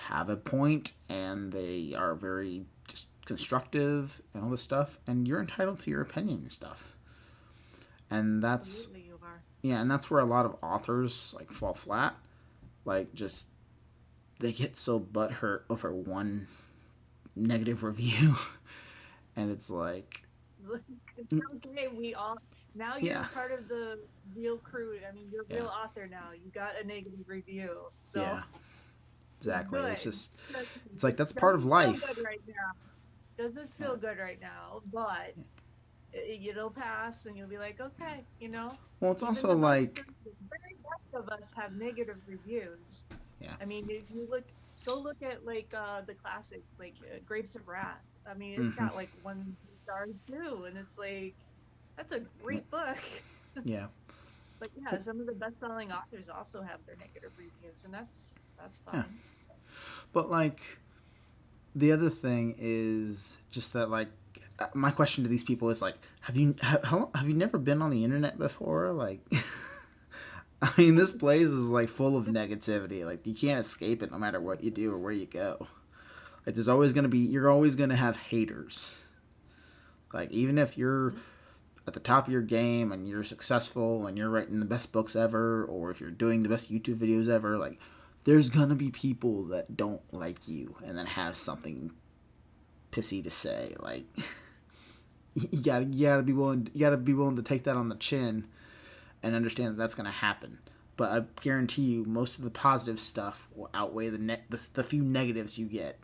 have a point and they are very just constructive and all this stuff, and you're entitled to your opinion and stuff. And that's absolutely you are. yeah, and that's where a lot of authors like fall flat. Like just they get so butthurt over one negative review, and it's like, It's okay. We all now you're yeah, part of the real crew. I mean, you're a yeah, real author now. You got a negative review, so yeah, exactly. It's good. just it's like It that's part of doesn't feel good life. right now. Doesn't Yeah. feel good right now, but it'll pass, and you'll be like, okay, Well, it's even also the like very best of us have negative reviews. yeah, I mean, if you go look at like the classics, like Grapes of Wrath. I mean, it's mm-hmm, got like 1 star too, and it's like that's a yeah, great book. yeah. But yeah, some of the best-selling authors also have their negative reviews, and that's Yeah. fine. But like the other thing is just that like my question to these people is like, have you never been on the internet before? Like, I mean, this place is like full of negativity. Like you can't escape it no matter what you do or where you go. Like there's always gonna be you're always gonna have haters. Like even if you're at the top of your game and you're successful and you're writing the best books ever, or if you're doing the best YouTube videos ever, like there's gonna be people that don't like you and then have something pissy to say. Like you gotta be willing to take that on the chin and understand that that's gonna happen. But I guarantee you, most of the positive stuff will outweigh the few negatives you get.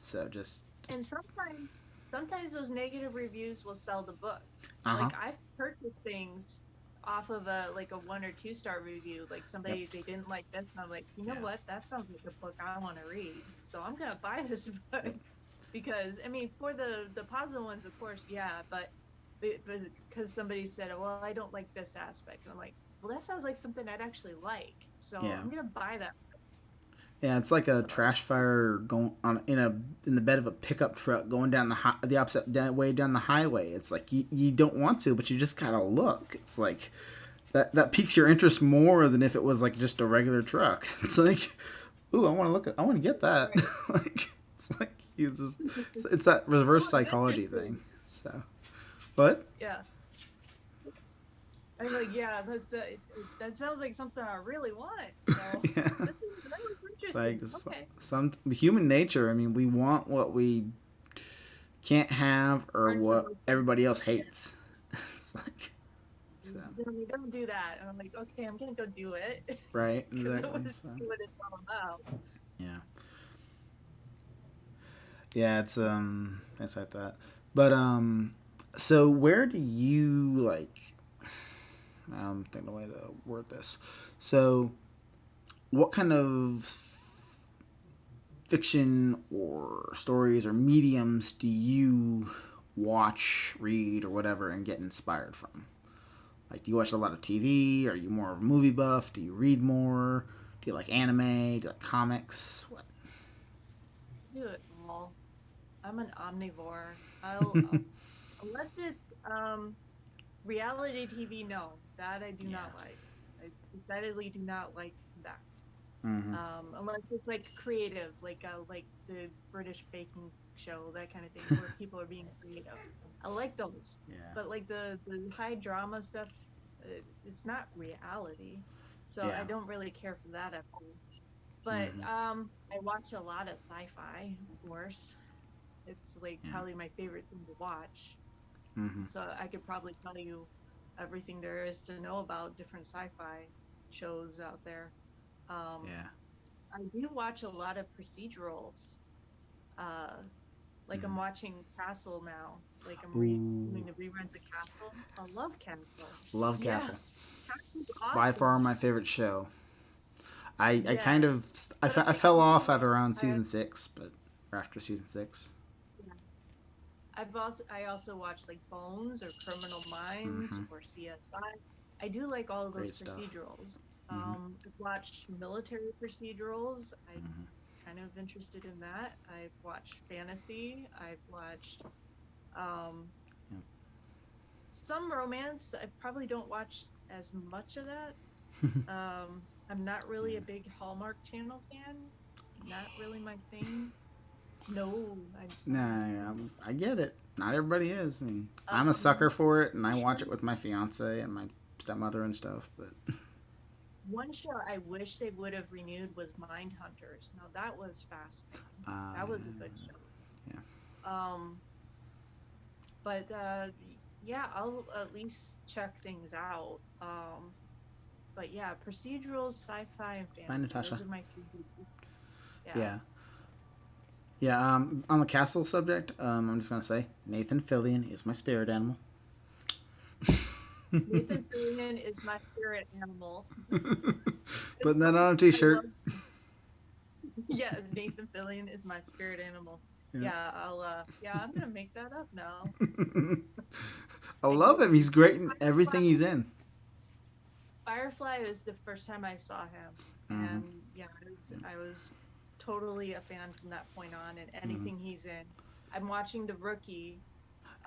So just And sometimes those negative reviews will sell the book. uh huh. Like I've purchased things off of a 1 or 2 star review. Like Yep. somebody they didn't like this, and I'm like, you know Yeah. what? That sounds like a book I want to read. So I'm gonna buy this book Yep. because I mean, for the positive ones, of course, yeah, but because somebody said, well, I don't like this aspect, and I'm like, well, that sounds like something I'd actually like. So Yeah. I'm gonna buy that. Yeah, it's like a So trash fire going on in the bed of a pickup truck going down the opposite way down the highway. It's like you don't want to, but you just gotta look. It's like that piques your interest more than if it was like just a regular truck. It's like, ooh, I want to get that. right. Like it's like you just it's that reverse Oh, I'm psychology thing. interested. So, what? Yeah. I'm like, yeah, that sounds like something I really want. So Yeah. that was It's like interesting. Okay. some human nature. I mean, we want what we can't have or Learn some what more things. everybody else Yeah. hates. It's like so You don't do that. And I'm like, okay, I'm gonna go do it right because I exactly. want to So see what it's all about. yeah, yeah, it's like that. But so where do you like? I'm thinking the way to word this. So, what kind of fiction or stories or mediums do you watch, read, or whatever, and get inspired from? Like, do you watch a lot of TV? Are you more of a movie buff? Do you read more? Do you like anime? Do you like comics? What? Do it all. I'm an omnivore. I'll unless it's reality TV. No, that I do Yeah. not like. I decidedly do not like that. Mm-hmm. Unless it's like creative, like the British baking show, that kind of thing, where people are being creative. I like those, Yeah. but like the high drama stuff, it's not reality, so I Yeah. don't really care for that at all. But Mm-hmm. I watch a lot of sci-fi, of course. It's like Yeah. probably my favorite thing to watch. Mm-hmm. So I could probably tell you everything there is to know about different sci-fi shows out there. Um, Yeah. I do watch a lot of procedurals. Uh, like I'm Mm-hmm. watching Castle now. Like I'm Ooh, doing the reruns of Castle. I love Castle. love Yeah, Castle. Castle's By awesome. far my favorite show. I kind Yes, of but I fell off at around I season 6, but or after season 6. yeah. I also watched like Bones or Criminal Minds Mm-hmm. or CSI. I do like all of those Great stuff. procedurals. Mm-hmm. I've watched military procedurals. I'm Mm-hmm. kind of interested in that. I've watched fantasy. I've watched um, some romance. I probably don't watch as much of that. I'm not really a big Hallmark Channel fan. Not really my thing. No, I'm not. Nah, yeah, I get it. Not everybody is. I mean, I'm a Um, sucker for it, and I one watch show, it with my fiance and my stepmother and stuff. But one show I wish they would have renewed was Mind Hunters. Now that was fascinating. That was a good yeah, show. But yeah, I'll at least check things out. But yeah, procedurals, sci-fi, and bye, fantasy. Those Natasha. are my favorites. Yeah. Yeah, yeah. On the castle subject, I'm just gonna say Nathan Fillion is my spirit animal. Nathan Fillion is my spirit animal. Putting that on a t-shirt. I love yeah, Nathan Fillion is my spirit animal. Yeah. Yeah, yeah, I'm gonna make that up now. I I do. love him. He's great in everything Firefly, he's in. Firefly was the first time I saw him, Mm-hmm. and yeah, I was totally a fan from that point on, and Mm-hmm. anything he's in. I'm watching The Rookie.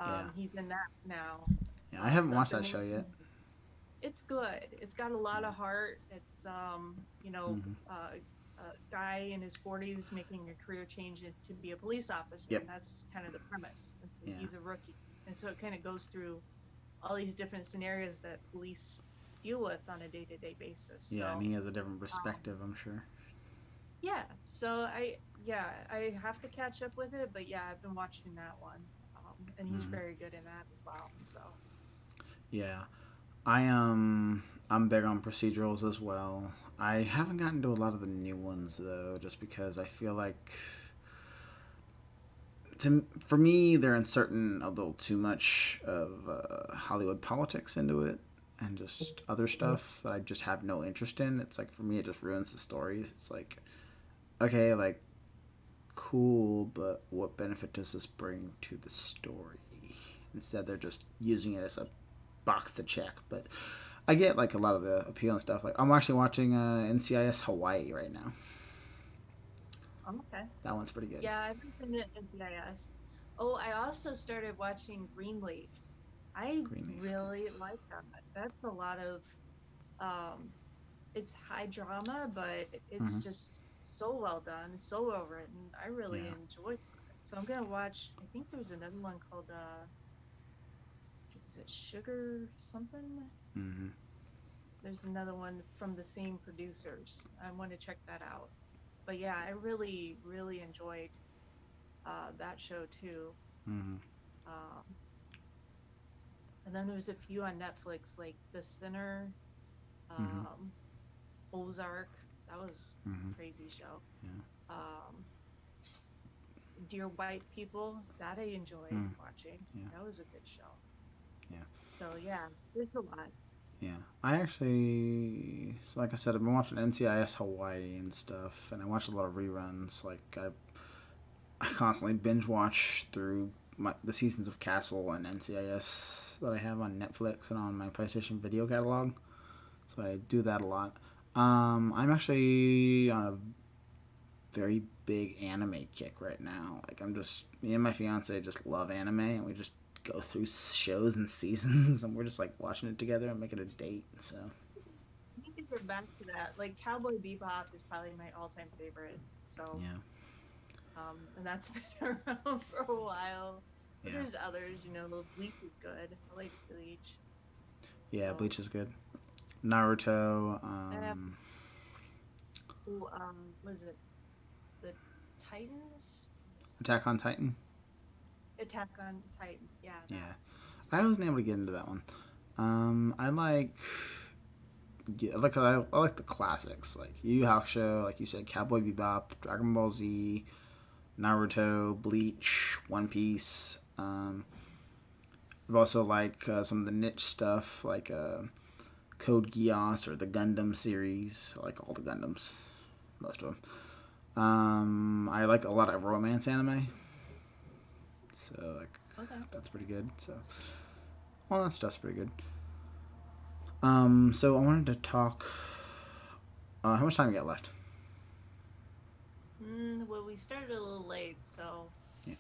Yeah. He's in that now. Yeah. I haven't So I've watched been that show yet. watching. It's good. It's got a lot of heart. It's Mm-hmm. a guy in his 40s making a career change to be a police officer, Yep. and that's kind of the premise. And so Yeah. he's a rookie, and so it kind of goes through all these different scenarios that police deal with on a day-to-day basis. Yeah, and So he has a different um, perspective, I'm sure. yeah, so I have to catch up with it, but yeah, I've been watching that one, and he's Mm-hmm. very good in that as well. So Yeah. I'm big on procedurals as well. I haven't gotten to a lot of the new ones though, just because I feel like for me they're inserting a little too much of Hollywood politics into it and just other stuff that I just have no interest in. It's like for me it just ruins the stories. It's like okay, like cool, but what benefit does this bring to the story? Instead they're just using it as a box to check. But I get like a lot of the appeal and stuff. Like I'm actually watching NCIS Hawaii right now. Okay. That one's pretty good. Yeah, I've been seen it in CIS. Oh, I also started watching Greenleaf. I Greenleaf. really like that. That's a lot of um it's high drama, but it's Mm-hmm. just so well done, so well written. I really Yeah. enjoyed that. So I'm gonna watch. I think there's another one called is it Sugar something? Mm-hmm. There's another one from the same producers. I want to check that out. But yeah, I really really enjoyed that show too. Mm-hmm. Um, and then there's a few on Netflix like The Sinner, Mm-hmm. um, Ozark. That was Mm-hmm. a crazy show. Yeah. Um, Dear White People, that I enjoyed Mm. watching. Yeah. That was a good show. Yeah. So yeah, there's a lot. Yeah. I actually, so like I said, I've been watching NCIS Hawaii and stuff, and I watch a lot of reruns. Like I constantly binge watch through the seasons of Castle and NCIS that I have on Netflix and on my PlayStation video catalog. So I do that a lot. I'm actually on a very big anime kick right now. Like me and my fiance just love anime, and we just go through shows and seasons, and we're just like watching it together and making a date. So I need to get back to that. Like Cowboy Bebop is probably my all-time favorite. So, yeah, and that's been around for a while. But yeah, there's others, Bleach is good. I like Bleach. yeah. So, Bleach is good. Naruto, I have, oh, was it the Titans? Attack on Titan. Attack on Titan. Yeah, that. Yeah, I wasn't able to get into that one. I like. Yeah, I like the classics like Yu Yu Hakusho, like you said, Cowboy Bebop, Dragon Ball Z, Naruto, Bleach, One Piece. I've also like some of the niche stuff like Code Geass or the Gundam series. I like all the Gundams, most of them. I like a lot of romance anime, so like Okay. that's pretty good. So all that stuff's pretty good. So I wanted to talk. How much time you got left? Well, we started a little late, so Yeah.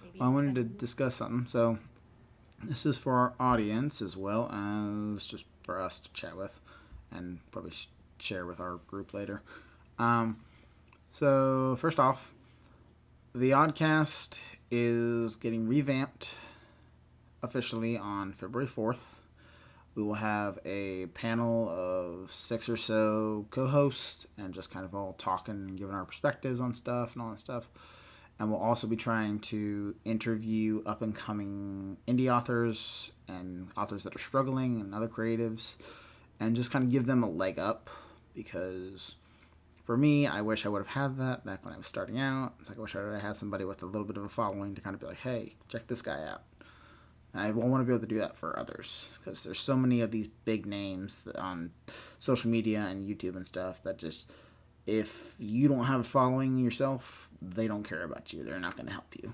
maybe Well, I wanted 10 to minutes. discuss something. So this is for our audience as well as just for us to chat with, and probably share with our group later. Um, so first off, the Oddcast is getting revamped officially on February 4th. We will have a panel of 6 or so co-hosts and just kind of all talking and giving our perspectives on stuff and all that stuff. And we'll also be trying to interview up and coming indie authors and authors that are struggling and other creatives and just kind of give them a leg up because for me, I wish I would have had that back when I was starting out. It's like I wish I would have had somebody with a little bit of a following to kind of be like, hey, check this guy out. And I want to be able to do that for others because there's so many of these big names on social media and YouTube and stuff that just, if you don't have a following yourself, they don't care about you. They're not going to help you.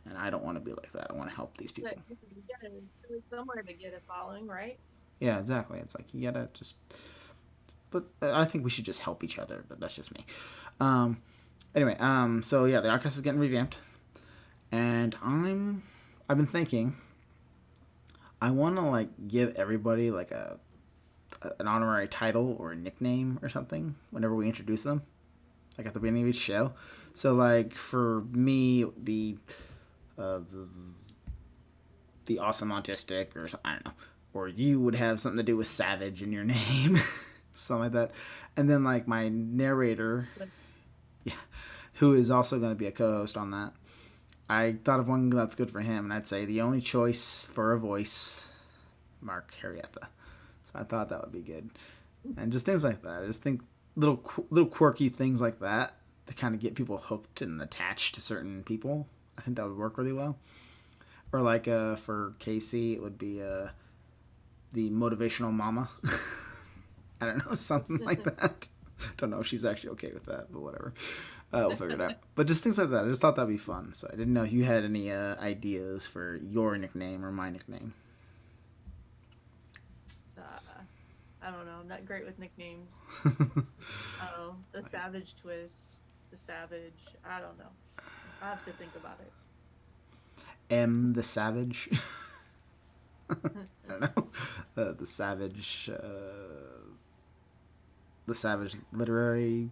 And I don't want to be like that. I want to help these But people. you gotta do somewhere to get a following, right? Yeah, exactly. It's like you gotta just. But I think we should just help each other. But that's just me. Um, anyway, so yeah, the podcast is getting revamped, and I've been thinking. I want to like give everybody like an honorary title or a nickname or something whenever we introduce them, like at the beginning of each show. So like for me, it would be uh, the awesome autistic or something, I don't know. Or you would have something to do with savage in your name, something like that. And then like my narrator, But yeah, who is also going to be a co-host on that. I thought of one that's good for him, and I'd say the only choice for a voice, Mark Harrietta. So I thought that would be good, and just things like that. I just think little quirky things like that to kind of get people hooked and attached to certain people. I think that would work really well. Or like for Casey, it would be the motivational mama. I don't know, something like that. Don't know if she's actually okay with that, but whatever. We'll figure it out. But just things like that. I just thought that'd be fun. So I didn't know if you had any ideas for your nickname or my nickname. I don't know. I'm not great with nicknames. Oh, the Savage Twist. the Savage. I don't know. I have to think about it. M the Savage. I don't know. The Savage. The Savage Literary.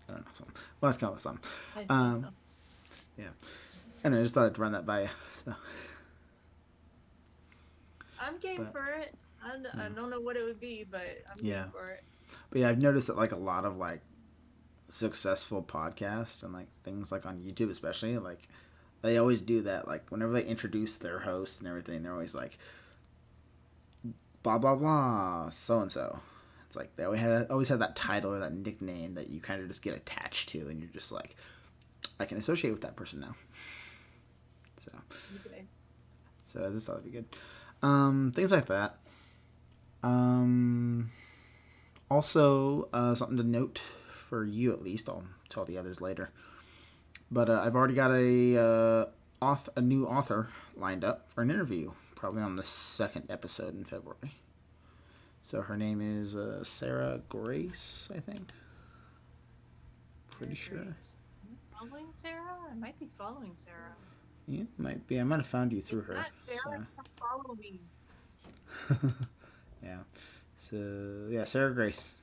I don't know. Something. Well, let's come up with something. I think so. Yeah. Anyway, I just thought I'd run that by you. So. I'm game for it. I don't know what it would be, but I'm game for it. But yeah, I've noticed that like a lot of like successful podcasts and like things like on YouTube especially, like they always do that. Like whenever they introduce their host and everything, they're always like blah blah blah so and so. It's like they always have that title or that nickname that you kind of just get attached to, and you're just like, I can associate with that person now. So, Okay. So I just thought it'd be good. Things like that. Also, something to note for you at least. I'll tell the others later. But I've already got a new author lined up for an interview, probably on the second episode in February. So her name is Sarah Grace, I think. Pretty sure. Following Sarah? I might be following Sarah. Yeah, might be. I might have found you through her. Not Sarah, follow me. Yeah. So yeah, Sarah Grace.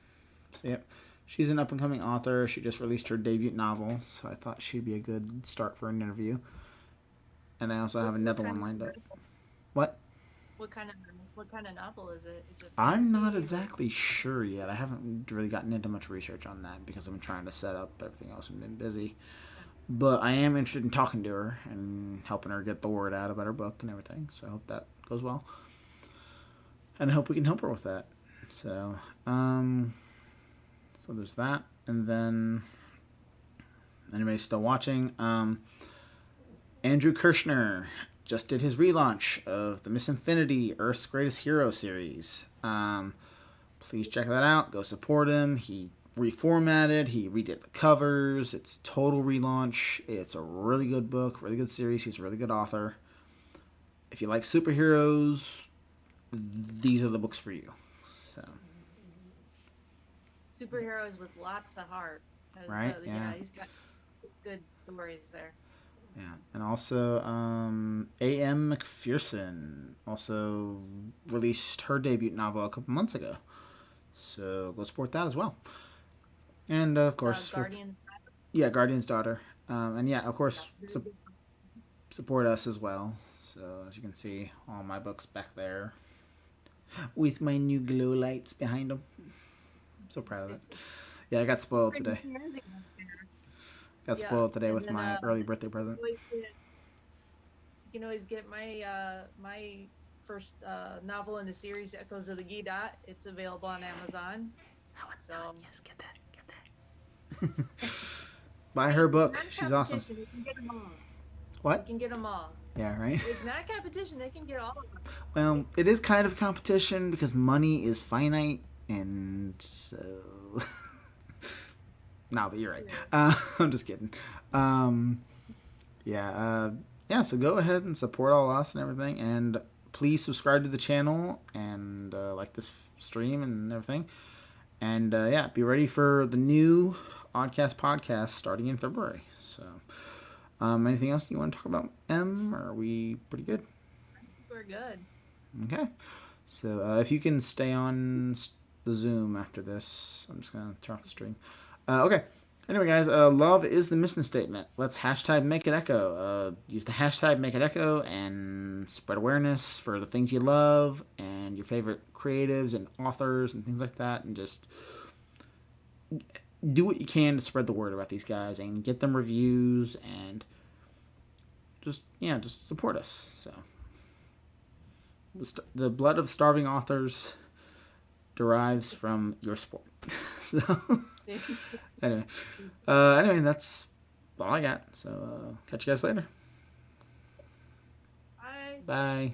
So yep, she's an up and coming author. She just released her debut novel, so I thought she'd be a good start for an interview. And I also have another one lined up. What? What kind of novel is it? Is it I'm not exactly sure yet. I haven't really gotten into much research on that because I've been trying to set up everything else and been busy. But I am interested in talking to her and helping her get the word out about her book and everything. So I hope that goes well. And I hope we can help her with that. So, so there's that. And then, anybody still watching? Andrew Kirschner just did his relaunch of the Miss Infinity Earth's Greatest Hero series. Please check that out. Go support him. He reformatted. He redid the covers. It's total relaunch. It's a really good book, really good series. He's a really good author. If you like superheroes, these are the books for you. So superheroes with lots of heart. Right? Yeah, he's got good stories there. Yeah, and also A.M. McPherson also released her debut novel a couple months ago. So go support that as well. And of course, Guardian's Guardian's Daughter. And yeah, of course, support us as well. So as you can see, all my books back there with my new glow lights behind them. I'm so proud of it. Yeah, I got spoiled today. Got spoiled today with my early birthday present. You can always get my my first novel in the series, Echoes of the Gedot. It's available on Amazon. Yes, get that. Buy her book. She's awesome. You can get them all. What? You can get them all. Yeah, right? It's not a competition. They can get all of them. Well, it is kind of a competition because money is finite, and so... No, but you're right. I'm just kidding. So go ahead and support all us and everything, and please subscribe to the channel and like this stream and everything. And be ready for the new Oddcast podcast starting in February. So, anything else you want to talk about, Em? Or are we pretty good? I think we're good. Okay. So if you can stay on the Zoom after this, I'm just gonna turn off the stream. Okay. Anyway, guys, love is the mission statement. Let's hashtag make it echo. Use the hashtag make it echo and spread awareness for the things you love and your favorite creatives and authors and things like that. And just do what you can to spread the word about these guys and get them reviews and just support us. So the blood of starving authors derives from your support. So anyway, that's all I got. So catch you guys later. Bye. Bye.